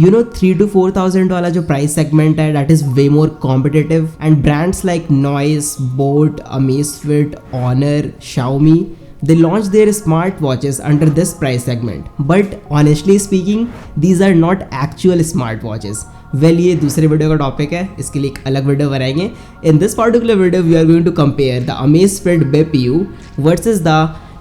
3 to 4,000 वाला जो price segment है that is way more competitive and brands like Noise, boAt, Amazfit, Honor, Xiaomi they launch their smart watches under this price segment, but honestly speaking these are not actual smart watches. Well, ये दूसरे video का topic है, इसके लिए एक अलग video बनाएंगे. In this particular video we are going to compare the Amazfit Bip U versus the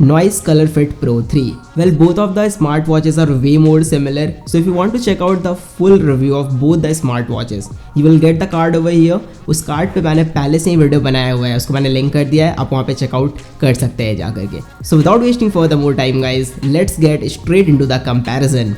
Noise Color Fit Pro 3. Well, both of the smartwatches are way more similar, so if you want to check out the full review of both the smartwatches, you will get the card over here. उस card पे मैंने पहले से ही video बनाया हुआ है, उसको मैंने लिंक कर दिया है, आप वहाँ पे चेकआउट कर सकते हैं जा करके. So without wasting further more time guys, let's get straight into the comparison.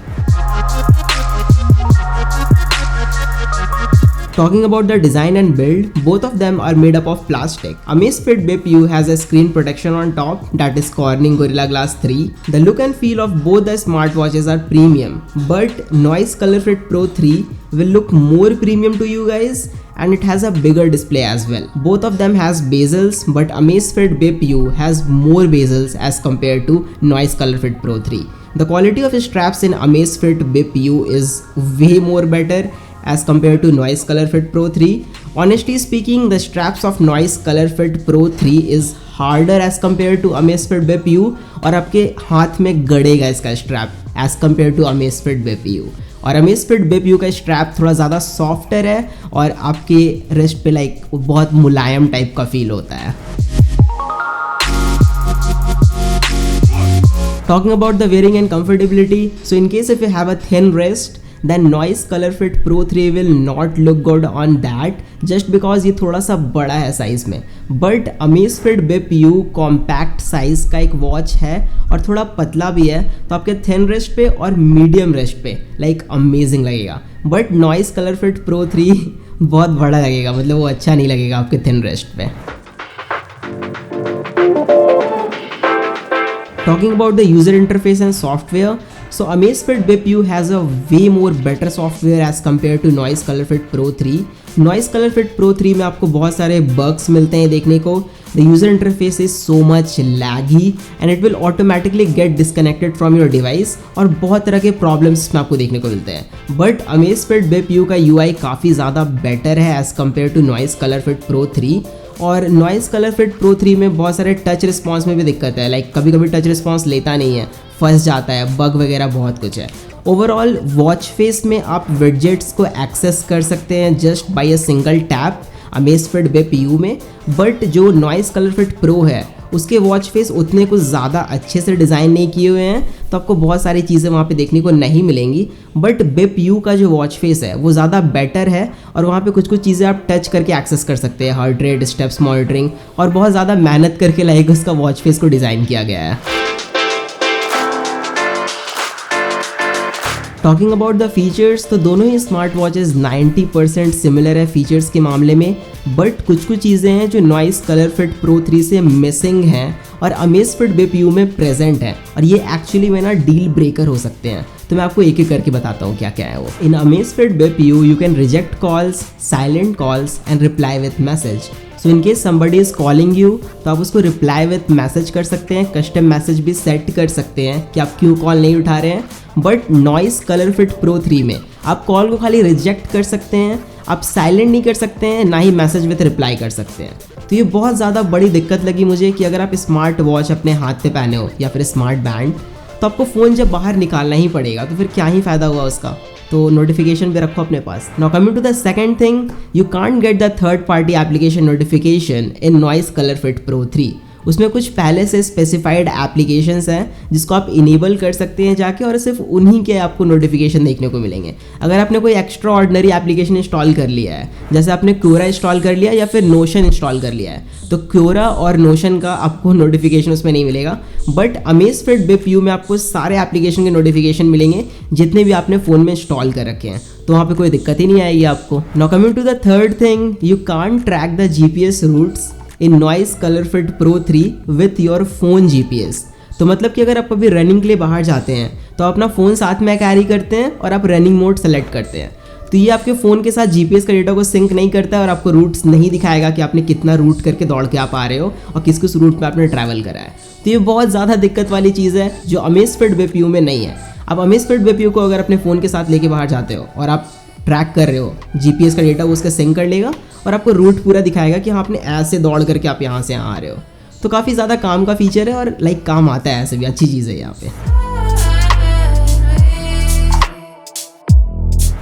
Talking about the design and build, both of them are made up of plastic. Amazfit Bip U has a screen protection on top that is Corning Gorilla Glass 3. The look and feel of both the smartwatches are premium, but Noise Color Fit Pro 3 will look more premium to you guys, and it has a bigger display as well. Both of them has bezels, but Amazfit Bip U has more bezels as compared to Noise Color Fit Pro 3. The quality of straps in Amazfit Bip U is way more better as compared to Noise Color Fit Pro 3. Honestly speaking, the straps of Noise Color Fit Pro 3 is harder as compared to Amazfit Bip U, और आपके हाथ में गड़ेगा इसका strap as compared to Amazfit Bip U. और Amazfit Bip U का strap थोड़ा ज़्यादा softer है और आपके रिस्ट पे लाइक बहुत मुलायम टाइप का फील होता है. Talking about the wearing and comfortability, so in case if you have a thin wrist, then Noise Color Fit Pro 3 will not look good on that just because ये थोड़ा सा बड़ा है size में. But Amazfit Bip U compact size का एक watch है और थोड़ा पतला भी है, तो आपके थिन रिस्ट पे और मीडियम रिस्ट पे लाइक अमेजिंग लगेगा. But Noise Color Fit Pro 3 बहुत बड़ा लगेगा, मतलब वो अच्छा नहीं लगेगा आपके थिन रिस्ट पे. Talking about the user interface and software, so Amazfit Bip U has a way more better software as compared to Noise Color Fit Pro 3. Noise Color Fit Pro 3 में आपको बहुत सारे bugs मिलते हैं देखने को. The user interface is so much laggy and it will automatically get disconnected from your device, और बहुत तरह के problems में आपको देखने को मिलते हैं. But Amazfit Bip U का UI काफ़ी ज़्यादा better है as compared to Noise Color Fit Pro 3. और Noise Color Fit Pro 3 में बहुत सारे टच रिस्पॉन्स में भी दिक्कत है, लाइक कभी कभी टच रिस्पॉन्स लेता नहीं है, फंस जाता है, बग वगैरह बहुत कुछ है. ओवरऑल वॉच फेस में आप विडजेट्स को एक्सेस कर सकते हैं just by a single tap Amazfit Bip U में. बट जो Noise Color Fit Pro है उसके वॉच फेस उतने कुछ ज़्यादा अच्छे से डिज़ाइन नहीं किए हुए हैं, तो आपको बहुत सारी चीज़ें वहाँ पे देखने को नहीं मिलेंगी. बट Bip U का जो वॉच फेस है वो ज़्यादा बेटर है, और वहाँ पे कुछ कुछ चीज़ें आप टच करके एक्सेस कर सकते हैं, हार्ट रेट, स्टेप्स मॉनिटरिंग, और बहुत ज़्यादा मेहनत करके लाइक उसका वॉच फेस को डिज़ाइन किया गया है. टॉकिंग अबाउट द फीचर्स, तो दोनों ही स्मार्ट वॉचेज़ 90% सिमिलर है फीचर्स के मामले में, बट कुछ कुछ चीज़ें हैं जो Noise Color Fit Pro 3 से मिसिंग हैं और Amazfit Bip U में प्रेजेंट है, और ये एक्चुअली में ना डील ब्रेकर हो सकते हैं. तो मैं आपको एक एक करके बताता हूँ क्या क्या है वो. इन Amazfit Bip U you can reject calls, silent calls and reply with message. So in case somebody is calling you, तो आप उसको रिप्लाई विथ मैसेज कर सकते हैं, कस्टम मैसेज भी सेट कर सकते हैं कि आप क्यों कॉल नहीं उठा रहे हैं. But Noise Color Fit Pro 3 में आप कॉल को खाली रिजेक्ट कर सकते हैं, आप साइलेंट नहीं कर सकते हैं, ना ही मैसेज विथ रिप्लाई कर सकते हैं. तो ये बहुत ज़्यादा बड़ी दिक्कत लगी मुझे कि अगर आप स्मार्ट वॉच अपने हाथ पे पहने हो या फिर स्मार्ट बैंड, तो आपको फ़ोन जब बाहर निकालना ही पड़ेगा, तो फिर क्या ही फ़ायदा हुआ उसका. तो नोटिफिकेशन भी रखो अपने पास. Now coming to the second thing, you can't get the third party application notification in Noise Color Fit Pro 3. उसमें कुछ पहले से स्पेसिफाइड एप्लीकेशंस हैं जिसको आप इनेबल कर सकते हैं जाके, और सिर्फ उन्हीं के आपको नोटिफिकेशन देखने को मिलेंगे. अगर आपने कोई एक्स्ट्रा ऑर्डिनरी एप्लीकेशन इंस्टॉल कर लिया है, जैसे आपने Quora इंस्टॉल कर लिया या फिर Notion इंस्टॉल कर लिया है, तो Quora और Notion का आपको नोटिफिकेशन उसमें नहीं मिलेगा. बट Amazfit Bip U में आपको सारे एप्लीकेशन के नोटिफिकेशन मिलेंगे जितने भी आपने फ़ोन में इंस्टॉल कर रखे हैं, तो वहाँ पे कोई दिक्कत ही नहीं आएगी आपको. Now coming to the third thing, you can't track the GPS routes in Noise Color Fit Pro 3 with your phone GPS. तो मतलब कि अगर आप कभी रनिंग के लिए बाहर जाते हैं तो अपना फ़ोन साथ में कैरी करते हैं और आप रनिंग मोड सेलेक्ट करते हैं, तो ये आपके फ़ोन के साथ GPS का डेटा को सिंक नहीं करता है और आपको रूट्स नहीं दिखाएगा कि आपने कितना रूट करके दौड़ के आप आ रहे हो और किस किस रूट पे आपने ट्रैवल करा है. तो ये बहुत ज़्यादा दिक्कत वाली चीज़ है जो Amazfit Bip U में नहीं है. आप अमेज़फिट बीपीयू को अगर अपने फ़ोन के साथ लेके बाहर जाते हो और आप ट्रैक कर रहे हो, जीपीएस का डेटा वो उसका सिंक कर लेगा और आपको रूट पूरा दिखाएगा कि हाँ आपने ऐसे दौड़ करके आप यहाँ से यहाँ आ रहे हो। तो काफ़ी ज़्यादा काम का फीचर है और लाइक काम आता है, ऐसे भी अच्छी चीज़ है यहाँ पे।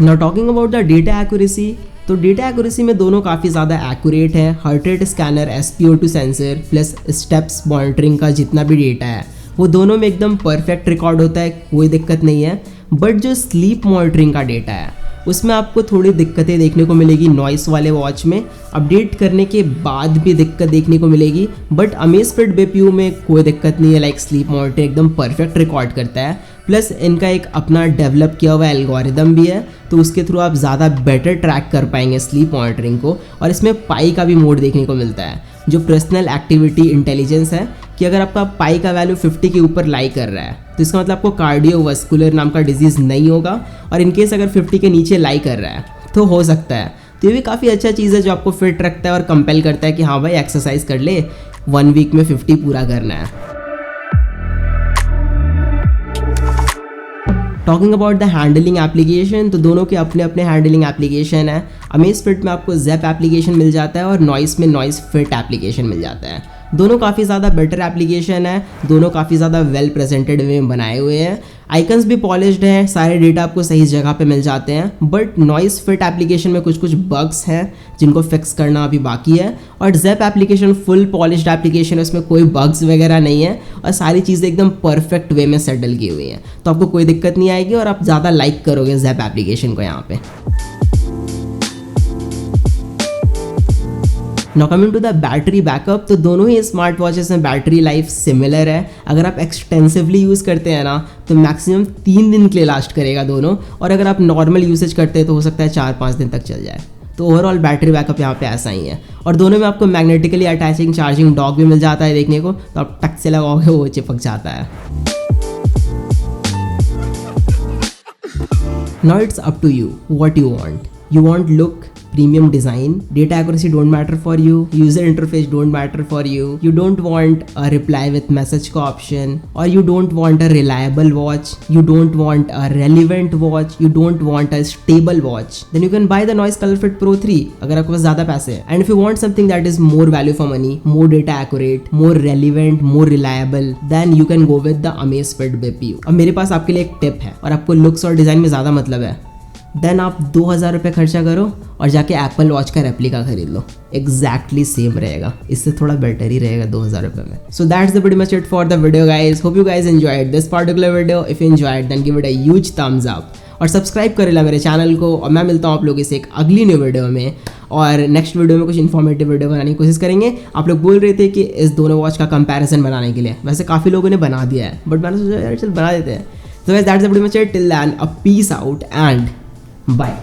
Now talking about the data accuracy, तो डेटा एक्यूरेसी में दोनों काफ़ी ज़्यादा एक्यूरेट है। Heart rate scanner, SpO2 sensor plus steps monitoring का जितना भी डेटा है वो दोनों में एकदम परफेक्ट रिकॉर्ड होता है, कोई दिक्कत नहीं है। बट जो स्लीप मॉनिटरिंग का डेटा है उसमें आपको थोड़ी दिक्कतें देखने को मिलेगी। नॉइस वाले वॉच में अपडेट करने के बाद भी दिक्कत देखने को मिलेगी, बट अमेज़फिट बीपीयू में कोई दिक्कत नहीं है। लाइक स्लीप मॉनिटरिंग एकदम परफेक्ट रिकॉर्ड करता है, प्लस इनका एक अपना डेवलप किया हुआ एल्गोरिदम भी है, तो उसके थ्रू आप ज़्यादा बेटर ट्रैक कर पाएंगे स्लीप मॉनिटरिंग को। और इसमें पाई का भी मोड देखने को मिलता है, जो पर्सनल एक्टिविटी इंटेलिजेंस है, कि अगर आपका पाई का वैल्यू 50 के ऊपर लाई कर रहा है तो इसका मतलब आपको कार्डियोवास्कुलर नाम का डिजीज़ नहीं होगा, और इनकेस अगर 50 के नीचे लाई कर रहा है तो हो सकता है। तो ये भी काफ़ी अच्छा चीज़ है जो आपको फिट रखता है और कंपेल करता है कि हाँ भाई एक्सरसाइज कर ले, 1 वीक में 50 पूरा करना है। Talking about the handling application, तो दोनों के अपने अपने हैंडलिंग एप्लीकेशन है। अमेज़फिट में आपको ज़ैप एप्लीकेशन मिल जाता है और नॉइस में नॉइस फिट एप्लीकेशन मिल जाता है। दोनों काफ़ी ज़्यादा बेटर एप्लीकेशन है, दोनों काफ़ी ज़्यादा वेल प्रेजेंटेड वे में बनाए हुए हैं। आइकन्स भी पॉलिश्ड हैं, सारे डेटा आपको सही जगह पे मिल जाते हैं। बट नॉइस फिट एप्लीकेशन में कुछ कुछ बग्स हैं जिनको फिक्स करना अभी बाकी है, और zap application full polished application है, उसमें कोई बग्स वगैरह नहीं है और सारी चीज़ें एकदम परफेक्ट वे में सेटल की हुई हैं, तो आपको कोई दिक्कत नहीं आएगी और आप ज़्यादा लाइक करोगे ज़ैप एप्लीकेशन को यहाँ पे। Now coming to the battery backup, तो दोनों ही स्मार्ट वॉचेस में बैटरी लाइफ सिमिलर है। अगर आप एक्सटेंसिवली यूज़ करते हैं ना तो मैक्सिमम 3 दिन के लिए लास्ट करेगा दोनों, और अगर आप नॉर्मल यूसेज करते हैं तो हो सकता है 4-5 दिन तक चल जाए। तो ओवरऑल बैटरी बैकअप यहाँ पे ऐसा ही है, और दोनों में आपको मैग्नेटिकली अटैचिंग चार्जिंग डॉक भी मिल जाता है देखने को, तो आप टक से लगाओगे वो चिपक जाता है। Now it's up to you what you want. You want look, premium design, data accuracy don't matter for you, user interface don't matter for you, you don't want a reply with message का option, or you don't want a reliable watch, you don't want a relevant watch, you don't want a stable watch, then you can buy the Noise ColorFit Pro 3 अगर आपके पास ज़्यादा पैसे हैं। And if you want something that is more value for money, more data accurate, more relevant, more reliable, then you can go with the Amazfit BPU। अब मेरे पास आपके लिए एक टिप है, और आपको लुक्स और डिज़ाइन में ज़्यादा मतलब है, देन आप 2000 रुपये खर्चा करो और जाके एप्पल वॉच का रेप्लिका खरीद लो, एग्जैक्टली सेम रहेगा, इससे थोड़ा बेटर ही रहेगा 2000 रुपये में। So that's the pretty much it for the video guys. Hope you guys enjoyed this particular video. If you enjoyed then give it a huge thumbs up और subscribe करेला मेरे channel को, और मैं मिलता हूँ आप लोगों से एक अगली न्यू वीडियो में, और नेक्स्ट वीडियो में कुछ इन्फॉर्मेटिव वीडियो बनाने की कोशिश करेंगे। आप लोग बोल रहे थे कि इस दोनों वॉच का कंपैरिजन बनाने के लिए, वैसे काफ़ी लोगों ने बना दिया है, बट मैंने सोचा यार चल बना देते हैं। So guys, that's the pretty much it. Till then, a peace out and bye.